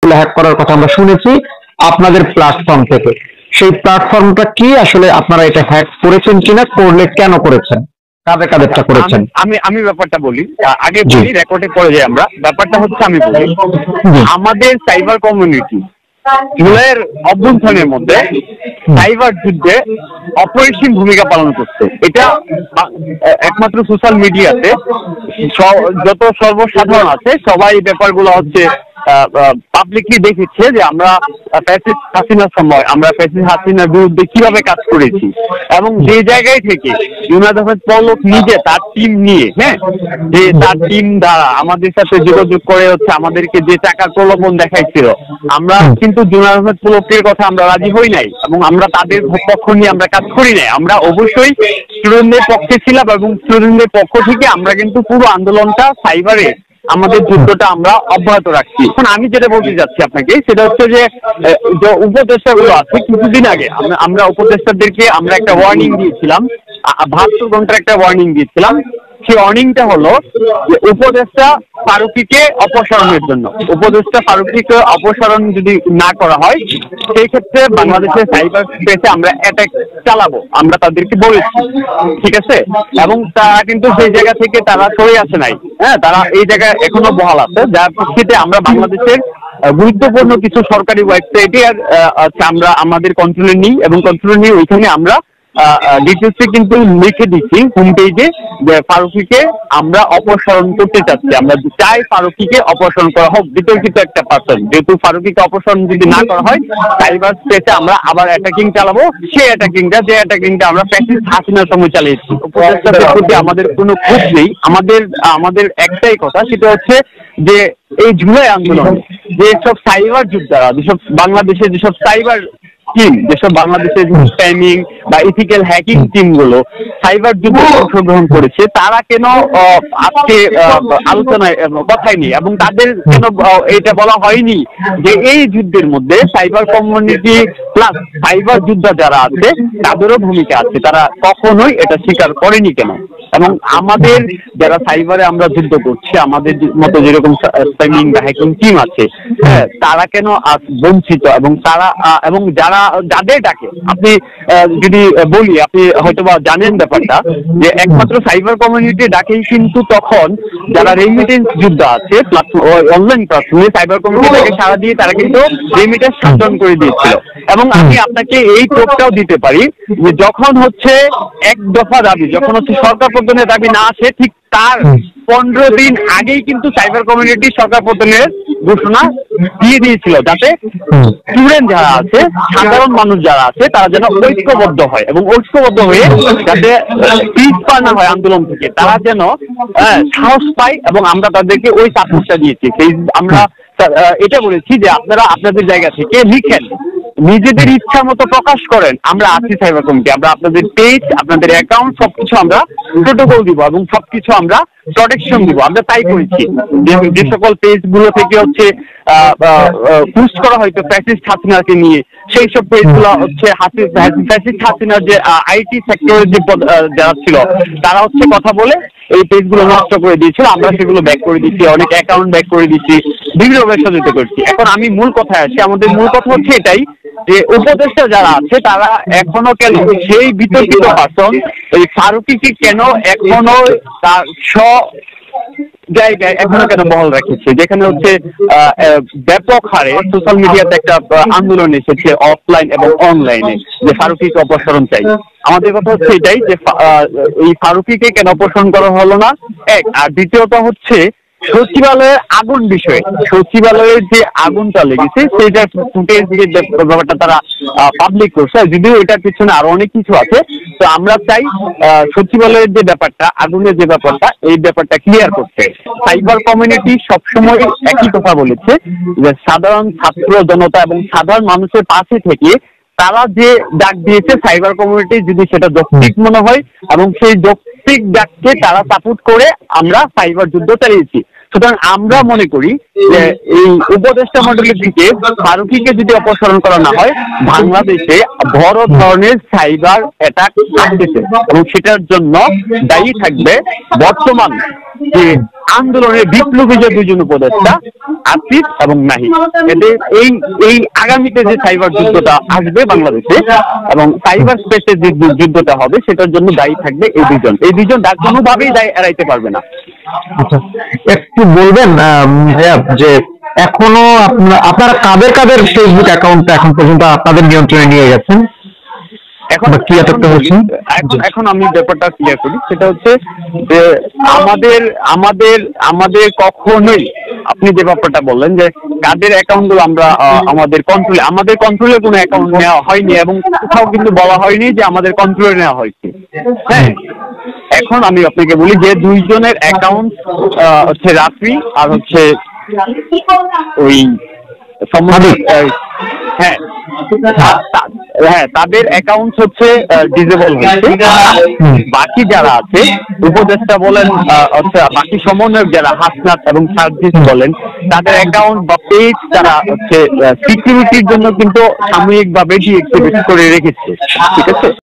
গুলো হ্যাক করার কথা আমরা শুনেছি আপনাদের প্ল্যাটফর্ম থেকে। সেই প্ল্যাটফর্মটা কি, আসলে আপনারা এটা হ্যাক করেছেন কিনা, করলে কেন করেছেন, কাদের কাদেরটা করেছেন? আমি আমি ব্যাপারটা বলি, আগে বলি, রেকর্ডে পড়ে যাই আমরা। ব্যাপারটা হচ্ছে, আমি বলি, আমাদের সাইবার কমিউনিটি জুলাইয়ের অভ্যুত্থানের মধ্যে সাইবার যুদ্ধে অপরিসীম ভূমিকা পালন করছে। এটা একমাত্র সোশ্যাল মিডিয়াতে যত সর্বসাধারণ আছে সবাই ব্যাপারগুলো হচ্ছে পাবলিকলি দেখেছে যে আমরা ফ্যাসিস্ট হাসিনার সময় আমরা ফ্যাসিস্ট হাসিনার বিরুদ্ধে কিভাবে কাজ করেছি, এবং যে জায়গায় থেকে জুনায়েদ আহমেদ পলক নিজে তার টিম নিয়ে, যে তার টিম দ্বারা আমাদের সাথে যোগাযোগ করে হচ্ছে আমাদেরকে যে টাকার প্রলোভন দেখাইছিল, আমরা কিন্তু জুনায়েদ আহমেদ পলকের কথা আমরা রাজি হই নাই, এবং আমরা তাদের পক্ষ নিয়ে আমরা কাজ করি নাই। আমরা অবশ্যই স্টুডেন্টদের পক্ষে ছিলাম, এবং স্টুডেন্টদের পক্ষ থেকে আমরা কিন্তু পুরো আন্দোলনটা সাইবারে আমাদের যুদ্ধটা আমরা অব্যাহত রাখছি। এখন আমি যেটা বলতে যাচ্ছি আপনাকে, সেটা হচ্ছে যে উপদেষ্টাগুলো আছে, কিছুদিন আগে আমরা উপদেষ্টাদেরকে আমরা একটা ওয়ার্নিং দিয়েছিলাম, 72 ঘন্টার একটা ওয়ার্নিং দিয়েছিলাম। সেই ওয়ার্নিংটা হলো যে উপদেষ্টা ফারুকীকে অপসারণের জন্য। উপদেষ্টা ফারুকীকে অপসারণ যদি না করা হয়, সেই ক্ষেত্রে বাংলাদেশের সাইবার স্পেসে আমরা অ্যাটাক চালাবো, আমরা তাদেরকে বলেছি, ঠিক আছে? এবং তারা কিন্তু সেই জায়গা থেকে তারা সরে আসে নাই, তারা এই জায়গায় এখনো বহাল আছে, যার প্রেক্ষিতে আমরা বাংলাদেশের গুরুত্বপূর্ণ কিছু সরকারি ওয়েবসাইটে আমরা আমাদের কন্ট্রোলে নিই, এবং কন্ট্রোলে নিয়ে ওইখানে আমরা ডিটেলসে কিন্তু লিখে দিচ্ছি হোম পেজে যে ফারুকীকে আমরা অপসারণ করতে চাচ্ছি, আমরা চাই ফারুকীকে অপসারণ করা হোক, বিতর্কিত একটা পার্সন। যেহেতু ফারুকীকে অপসারণ যদি না করা হয়, সাইবার স্পেসে আমরা আবার অ্যাটাকিং চালাবো, সেই অ্যাটাকিংটা আমরা ফ্যাসিস্ট হাসিনার সময় চালিয়েছি। উপদেষ্টাদের প্রতি আমাদের কোনো ক্ষোভ নেই, আমাদের একটাই কথা, সেটা হচ্ছে যে এই জুলাই আন্দোলন যেসব সাইবার যোদ্ধারা, যেসব বাংলাদেশের যেসব সাইবার টিম, যেসব বাংলাদেশের স্প্যামিং বা ইথিক্যাল হ্যাকিং টিম গুলো সাইবার যুদ্ধে অংশগ্রহণ করেছে, তারা কেন আজকে আলোচনায় কথাই নেই, এবং তাদের কেন এটা বলা হয়নি যে এই যুদ্ধের মধ্যে সাইবার কমিউনিটি প্লাস সাইবার যোদ্ধা যারা আছে তাদেরও ভূমিকা আছে, তারা কখনোই এটা স্বীকার করেনি কেন? এবং আমাদের যারা সাইবারে আমরা যুদ্ধ করছি, আমাদের মতো যেরকম স্প্যামিং বা হ্যাকিং টিম আছে, তারা কেন বঞ্চিত? এবং তারা এবং যাদের ডাকে, আপনি যদি বলি, আপনি হয়তো বা জানেন ব্যাপারটা, যে একমাত্র সাইবার কমিউনিটি ডাকেই কিন্তু তখন যারা রেমিটেন্স যোদ্ধা আছে অনলাইন প্ল্যাটফর্মে সাইবার কমিউনিটিকে সাড়া দিয়ে তারা কিন্তু রেমিটেন্স সাধন করে দিয়েছিল। এবং আমি আপনাকে এই টোপটাও দিতে পারি যে যখন হচ্ছে এক দফা দাবি, যখন হচ্ছে সরকার পতনের দাবি না আসে, ঠিক তার 15 দিন আগেই কিন্তু সাইবার কমিউনিটি সরকার পতনের ঘোষণা দিয়ে দিয়েছিল, যাতে স্টুডেন্ট যারা আছে, সাধারণ মানুষ যারা আছে, তারা যেন ঐক্যবদ্ধ হয়, এবং ঐক্যবদ্ধ হয়ে যাতে পিছপা না হয় আন্দোলন থেকে, তারা যেন সাহস পায়, এবং আমরা তাদেরকে ওই সাপোর্টটা দিয়েছি। সেই আমরা এটা বলেছি যে আপনারা আপনাদের জায়গা থেকে লিখেন, নিজেদের ইচ্ছা মতো প্রকাশ করেন, আমরা আছি সাইবার কমিটি, আমরা আপনাদের পেজ, আপনাদের অ্যাকাউন্ট সবকিছু আমরা প্রোটোকল দিব, এবং সবকিছু আমরা প্রোটেকশন দিব। আমরা তাই করেছি। যে সকল পেজ গুলো থেকে হচ্ছে পোস্ট করা হয়তো ফ্যাসিস্ট হাসিনাকে নিয়ে, সেই সব পেজ গুলো হচ্ছে ফ্যাসিস্ট হাসিনার যে আইটি সেক্টরের যে যারা ছিল, তারা হচ্ছে কথা বলে এই পেজ গুলো নষ্ট করে দিয়েছিল। আমরা সেগুলো ব্যাক করে দিচ্ছি, অনেক অ্যাকাউন্ট ব্যাক করে দিচ্ছি, বিভিন্নভাবে সচেতন করছি। এখন আমি মূল কথায় আসি, আমাদের মূল কথা হচ্ছে এটাই যে উপদেষ্টা যারা আছে তারা এখনো কেন সেই বিতর্কিত পার্সন এই ফারুকীকে কেন এখনো তার জায়গায় এখনো কেন বহাল রাখছে, যেখানে হচ্ছে ব্যাপক হারে সোশ্যাল মিডিয়াতে একটা আন্দোলন এসেছে অফলাইন এবং অনলাইনে যে ফারুকীকে অপসারণ চাই। আমাদের কথা হচ্ছে এটাই যে এই ফারুকীকে কেন অপসারণ করা হলো না, এক। আর দ্বিতীয়ত হচ্ছে সচিবালয়ের আগুন বিষয়ে, সচিবালয়ের যে আগুনটা লেগেছে সেইটার ফুটেজ যে ব্যাপারটা তারা পাবলিক করছে, যদিও এটার পিছনে আরো অনেক কিছু আছে। তো আমরা চাই সচিবালয়ের যে ব্যাপারটা, আগুনের যে ব্যাপারটা, এই ব্যাপারটা ক্লিয়ার করতে। সাইবার কমিউনিটি সবসময় একই কথা বলেছে যে সাধারণ ছাত্র জনতা এবং সাধারণ মানুষের পাশে থেকে তারা যে ডাক দিয়েছে সাইবার কমিউনিটি, যদি সেটা যৌক্তিক মনে হয় এবং সেই যৌক্তিক ডাককে তারা সাপোর্ট করে আমরা সাইবার যুদ্ধ চালিয়েছি। সুতরাং আমরা মনে করি যে এই উপদেষ্টা মণ্ডলী থেকে ফারুকীকে যদি অপসারণ করা না হয়, বাংলাদেশে বড় ধরনের সাইবার অ্যাটাক আসতেছে এবং সেটার জন্য দায়ী থাকবে বর্তমান যে আন্দোলনের বিপ্লবী যে দুজন উপদেষ্টা আসিফ এবং নাহিদ। এদের এই আগামীতে যে সাইবার যুদ্ধটা আসবে বাংলাদেশে এবং সাইবার স্পেসে যে যুদ্ধটা হবে সেটার জন্য দায়ী থাকবে এই দুজন কোনোভাবেই দায় এড়াইতে পারবে না। আচ্ছা, একটু বলবেন ভাইয়া যে এখনো আপনারা কাদের ফেসবুক অ্যাকাউন্ট এখন পর্যন্ত আপনাদের নিয়ন্ত্রণে নিয়ে গেছেন? এখন আমি ব্যাপারটা ক্লিয়ার করি, সেটা হচ্ছে যে আমাদের কখনোই আপনি যে ব্যাপারটা বললেন যে কাদের অ্যাকাউন্ট গুলো আমাদের কন্ট্রোলে কোনো অ্যাকাউন্ট নেওয়া হয়নি এবং কোথাও কিন্তু বলা হয়নি যে আমাদের কন্ট্রোলে নেওয়া হয়েছে। হ্যাঁ, এখন আমি আপনাকে বলি যে দুইজনের অ্যাকাউন্ট হচ্ছে রাফি আর হচ্ছে ওই হ্যাঁ তাদের অ্যাকাউন্ট হচ্ছে ডিসেবল হয়েছে। বাকি যারা আছে উপদেষ্টা বলেন বাকি সমন্বয়ক যারা হাসনাত এবং সার্জিস বলেন, তাদের অ্যাকাউন্ট বা পেজ তারা হচ্ছে সিকিউরিটির জন্য কিন্তু সাময়িকভাবে ডিএক্টিভেট করে রেখেছে। ঠিক আছে।